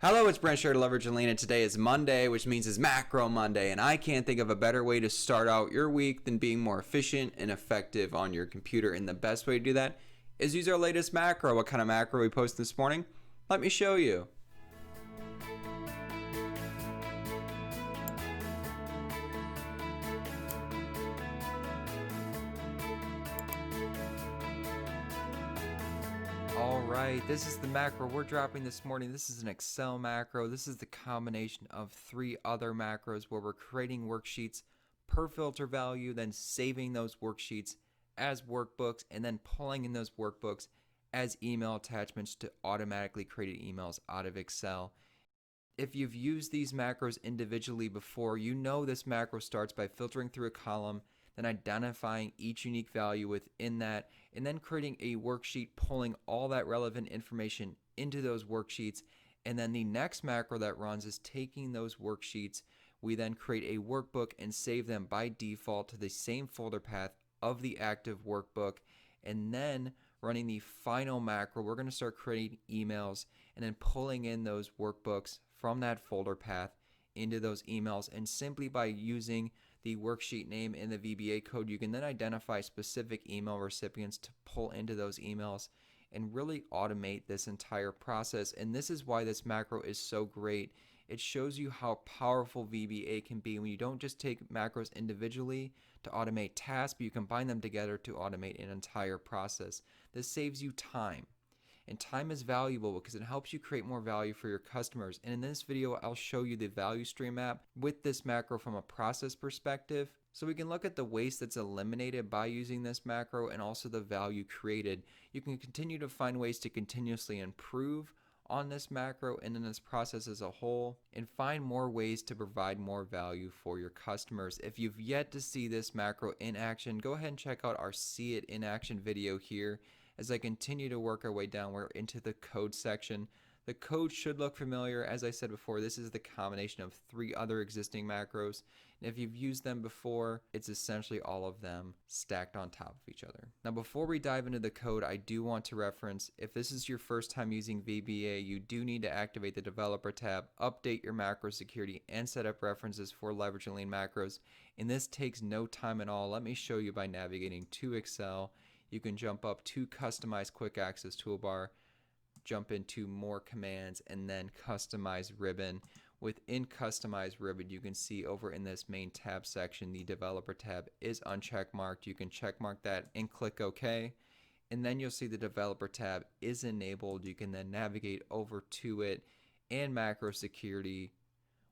Hello, it's Brent Sure to Leverage and Lean, and today is Monday, which means it's Macro Monday, and I can't think of a better way to start out your week than being more efficient and effective on your computer, and the best way to do that is use our latest macro. What kind of macro we posted this morning? Let me show you. Alright, this is the macro we're dropping this morning. This is an Excel macro. This is the combination of three other macros where we're creating worksheets per filter value, then saving those worksheets as workbooks, and then pulling in those workbooks as email attachments to automatically create emails out of Excel. If you've used these macros individually before, you know this macro starts by filtering through a column, then identifying each unique value within that, and then creating a worksheet, pulling all that relevant information into those worksheets. And then the next macro that runs is taking those worksheets. We then create a workbook and save them by default to the same folder path of the active workbook. And then running the final macro, we're going to start creating emails and then pulling in those workbooks from that folder path into those emails. And simply by using the worksheet name in the VBA code, you can then identify specific email recipients to pull into those emails and really automate this entire process. And this is why this macro is so great. It shows you how powerful VBA can be when you don't just take macros individually to automate tasks, but you combine them together to automate an entire process. This saves you time. And time is valuable because it helps you create more value for your customers. And in this video, I'll show you the value stream map with this macro from a process perspective. So we can look at the waste that's eliminated by using this macro and also the value created. You can continue to find ways to continuously improve on this macro and in this process as a whole, and find more ways to provide more value for your customers. If you've yet to see this macro in action, go ahead and check out our See It in Action video here. As I continue to work our way down, we're into the code section. The code should look familiar. As I said before, this is the combination of three other existing macros. And if you've used them before, it's essentially all of them stacked on top of each other. Now, before we dive into the code, I do want to reference, if this is your first time using VBA, you do need to activate the Developer tab, update your macro security, and set up references for Leverage and Lean macros. And this takes no time at all. Let me show you by navigating to Excel. You can jump up to Customize Quick Access Toolbar, jump into More Commands, and then Customize Ribbon. Within Customize Ribbon, you can see over in this main tab section, the Developer tab is uncheckmarked. You can checkmark that and click OK. And then you'll see the Developer tab is enabled. You can then navigate over to it and Macro Security.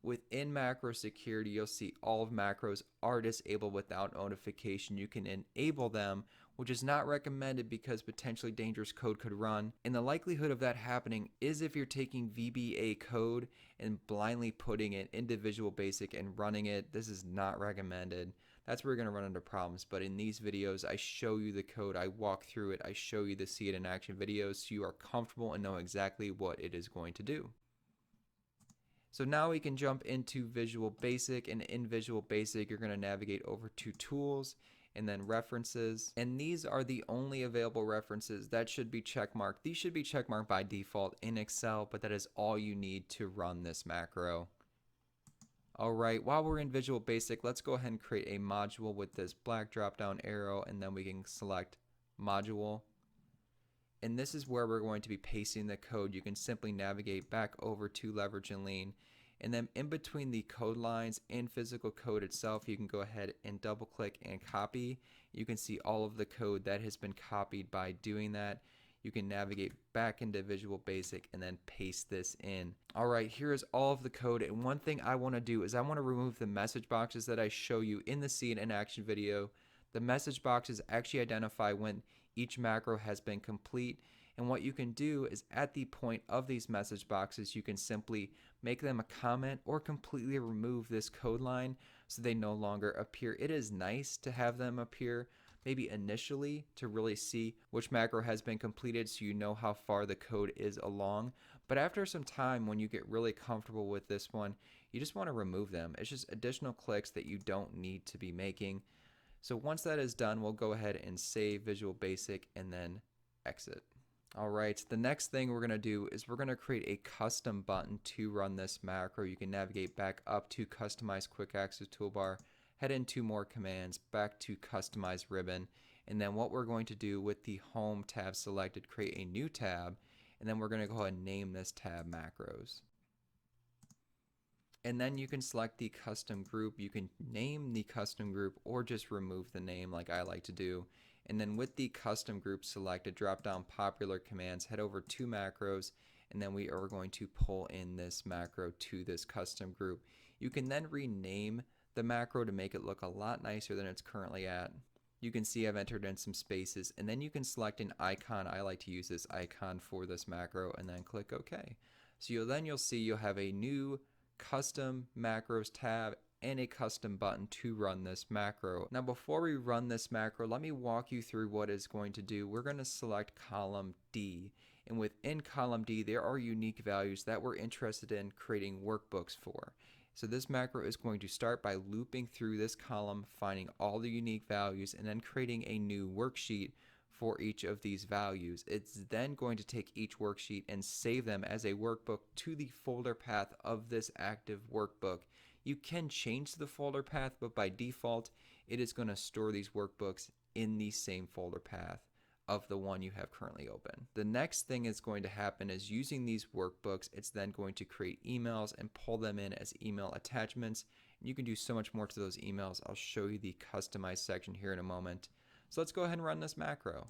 Within macro security, you'll see all of macros are disabled without notification. You can enable them, which is not recommended because potentially dangerous code could run. And the likelihood of that happening is if you're taking VBA code and blindly putting it in Visual Basic and running it. This is not recommended. That's where you're going to run into problems. But in these videos, I show you the code, I walk through it, I show you the See It in Action videos so you are comfortable and know exactly what it is going to do. So now we can jump into Visual Basic, and in Visual Basic, you're going to navigate over to Tools and then References. And these are the only available references that should be checkmarked. These should be checkmarked by default in Excel, but that is all you need to run this macro. All right, while we're in Visual Basic, let's go ahead and create a module with this black drop-down arrow, and then we can select Module. And this is where we're going to be pasting the code. You can simply navigate back over to Leverage and Lean. And then in between the code lines and physical code itself, you can go ahead and double click and copy. You can see all of the code that has been copied by doing that. You can navigate back into Visual Basic and then paste this in. All right, here is all of the code. And one thing I want to do is I want to remove the message boxes that I show you in the See It in Action video. The message boxes actually identify when each macro has been complete, and what you can do is at the point of these message boxes, you can simply make them a comment or completely remove this code line so they no longer appear. It is nice to have them appear maybe initially to really see which macro has been completed so you know how far the code is along, but after some time when you get really comfortable with this one, you just want to remove them. It's just additional clicks that you don't need to be making. So once that is done, we'll go ahead and save Visual Basic and then exit. All right, the next thing we're going to do is we're going to create a custom button to run this macro. You can navigate back up to Customize Quick Access Toolbar, head into More Commands, back to Customize Ribbon, and then what we're going to do with the Home tab selected, create a new tab, and then we're going to go ahead and name this tab Macros. And then you can select the custom group. You can name the custom group or just remove the name like I like to do. And then with the custom group selected, drop down popular commands, head over to macros, and then we are going to pull in this macro to this custom group. You can then rename the macro to make it look a lot nicer than it's currently at. You can see I've entered in some spaces, and then you can select an icon. I like to use this icon for this macro, and then click OK. So you'll see you'll have a new custom macros tab and a custom button to run this macro. Now before we run this macro, let me walk you through what it's going to do. We're going to select column D, and within column D there are unique values that we're interested in creating workbooks for. So this macro is going to start by looping through this column, finding all the unique values, and then creating a new worksheet for each of these values. It's then going to take each worksheet and save them as a workbook to the folder path of this active workbook. You can change the folder path, but by default, it is going to store these workbooks in the same folder path of the one you have currently open. The next thing is going to happen is using these workbooks, it's then going to create emails and pull them in as email attachments. You can do so much more to those emails. I'll show you the customized section here in a moment. So let's go ahead and run this macro.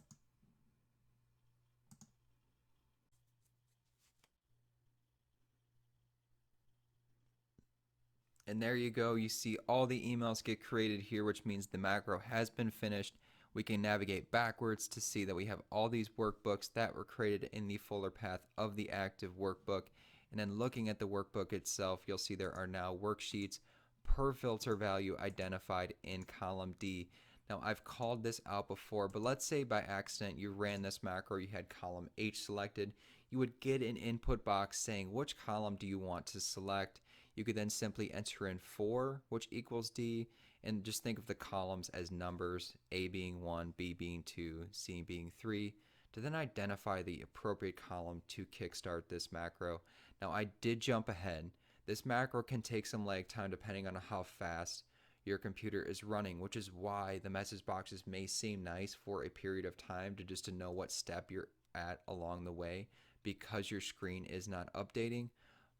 And there you go. You see all the emails get created here, which means the macro has been finished. We can navigate backwards to see that we have all these workbooks that were created in the folder path of the active workbook. And then looking at the workbook itself, you'll see there are now worksheets per filter value identified in column D. Now I've called this out before, but let's say by accident you ran this macro, you had column H selected, you would get an input box saying which column do you want to select. You could then simply enter in 4, which equals D, and just think of the columns as numbers, A being 1, B being 2, C being 3, to then identify the appropriate column to kickstart this macro. Now I did jump ahead. This macro can take some lag time depending on how fast your computer is running, which is why the message boxes may seem nice for a period of time to know what step you're at along the way because your screen is not updating.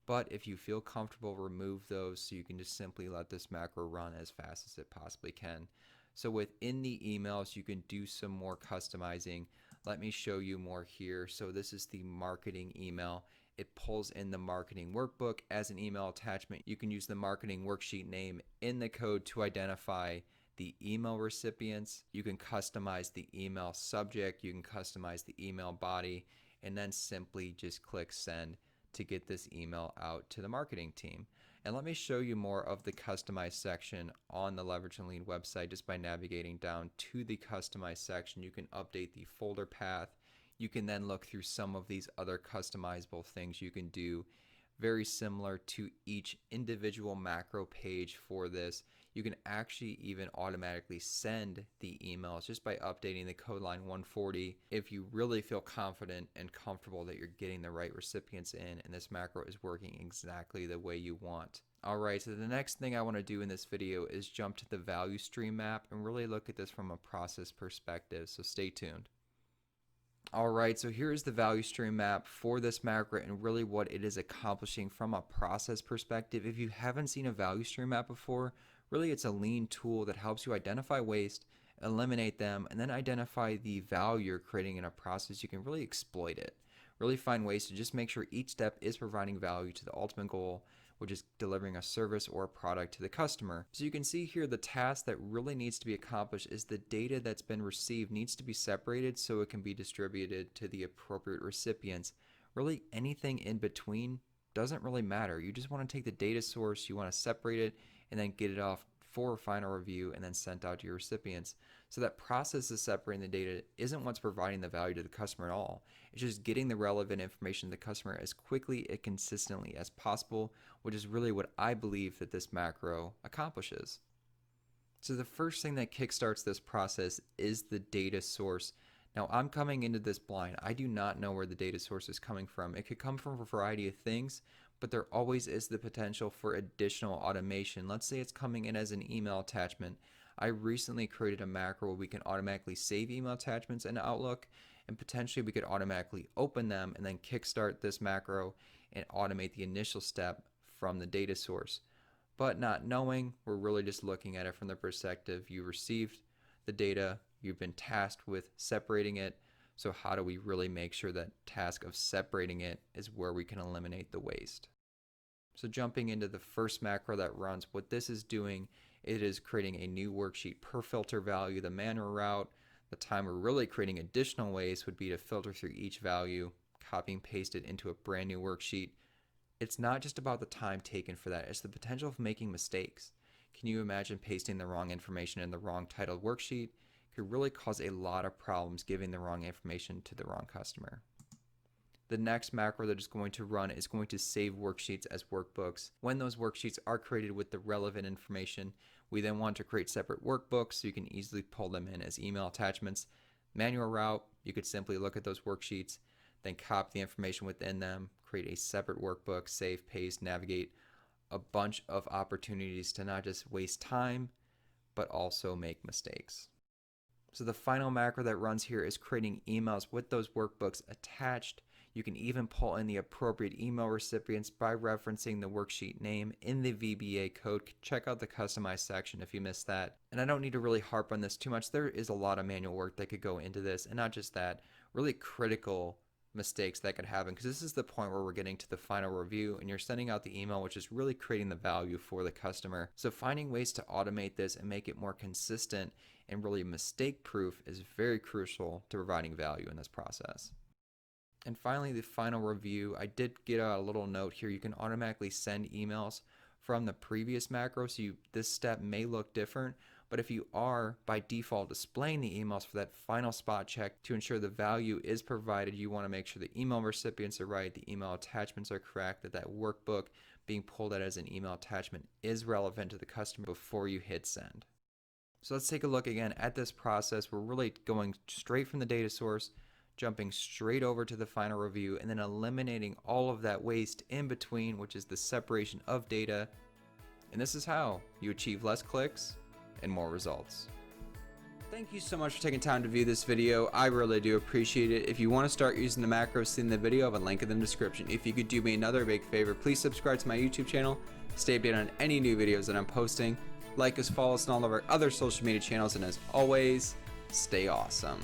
But if you feel comfortable, remove those so you can just simply let this macro run as fast as it possibly can. So within the emails, you can do some more customizing. Let me show you more here. So this is the marketing email. It pulls in the marketing workbook as an email attachment. You can use the marketing worksheet name in the code to identify the email recipients. You can customize the email subject. You can customize the email body, and then simply just click send to get this email out to the marketing team. And let me show you more of the customized section on the Leverage and Lead website. Just by navigating down to the customized section, you can update the folder path. You can then look through some of these other customizable things you can do, very similar to each individual macro page for this. You can actually even automatically send the emails just by updating the code line 140 if you really feel confident and comfortable that you're getting the right recipients in and this macro is working exactly the way you want. Alright, so the next thing I want to do in this video is jump to the value stream map and really look at this from a process perspective, so stay tuned. Alright, so here's the value stream map for this macro and really what it is accomplishing from a process perspective. If you haven't seen a value stream map before, really it's a lean tool that helps you identify waste, eliminate them, and then identify the value you're creating in a process. You can really exploit it. Really find ways to just make sure each step is providing value to the ultimate goal, which is delivering a service or a product to the customer. So you can see here the task that really needs to be accomplished is the data that's been received needs to be separated so it can be distributed to the appropriate recipients. Really anything in between doesn't really matter. You just want to take the data source, you want to separate it, and then get it off for a final review and then sent out to your recipients. So that process of separating the data isn't what's providing the value to the customer at all. It's just getting the relevant information to the customer as quickly and consistently as possible, which is really what I believe that this macro accomplishes. So the first thing that kickstarts this process is the data source. Now I'm coming into this blind. I do not know where the data source is coming from. It could come from a variety of things, but there always is the potential for additional automation. Let's say it's coming in as an email attachment. I recently created a macro where we can automatically save email attachments in Outlook, and potentially we could automatically open them and then kickstart this macro and automate the initial step from the data source. But not knowing, we're really just looking at it from the perspective you received the data, you've been tasked with separating it. So how do we really make sure that task of separating it is where we can eliminate the waste? So jumping into the first macro that runs, what this is doing, it is creating a new worksheet per filter value, the manual route. The time we're really creating additional waste would be to filter through each value, copy and paste it into a brand new worksheet. It's not just about the time taken for that, it's the potential of making mistakes. Can you imagine pasting the wrong information in the wrong titled worksheet? It could really cause a lot of problems giving the wrong information to the wrong customer. The next macro that is going to run is going to save worksheets as workbooks. When those worksheets are created with the relevant information, we then want to create separate workbooks so you can easily pull them in as email attachments. Manual route, you could simply look at those worksheets, then copy the information within them, create a separate workbook, save, paste, navigate, a bunch of opportunities to not just waste time, but also make mistakes. So the final macro that runs here is creating emails with those workbooks attached. You can even pull in the appropriate email recipients by referencing the worksheet name in the VBA code. Check out the customized section if you missed that. And I don't need to really harp on this too much. There is a lot of manual work that could go into this, and not just that, really critical mistakes that could happen, because this is the point where we're getting to the final review and you're sending out the email, which is really creating the value for the customer. So finding ways to automate this and make it more consistent and really mistake proof is very crucial to providing value in this process. And finally, the final review, I did get a little note here. You can automatically send emails from the previous macro, so this step may look different, but if you are by default displaying the emails for that final spot check to ensure the value is provided, you want to make sure the email recipients are right, the email attachments are correct, that workbook being pulled out as an email attachment is relevant to the customer before you hit send. So let's take a look again at this process. We're really going straight from the data source, jumping straight over to the final review, and then eliminating all of that waste in between, which is the separation of data. And this is how you achieve less clicks and more results. Thank you so much for taking time to view this video. I really do appreciate it. If you want to start using the macros seen in the video, I have a link in the description. If you could do me another big favor, please subscribe to my YouTube channel, stay updated on any new videos that I'm posting, like us, follow us on all of our other social media channels, and as always, stay awesome.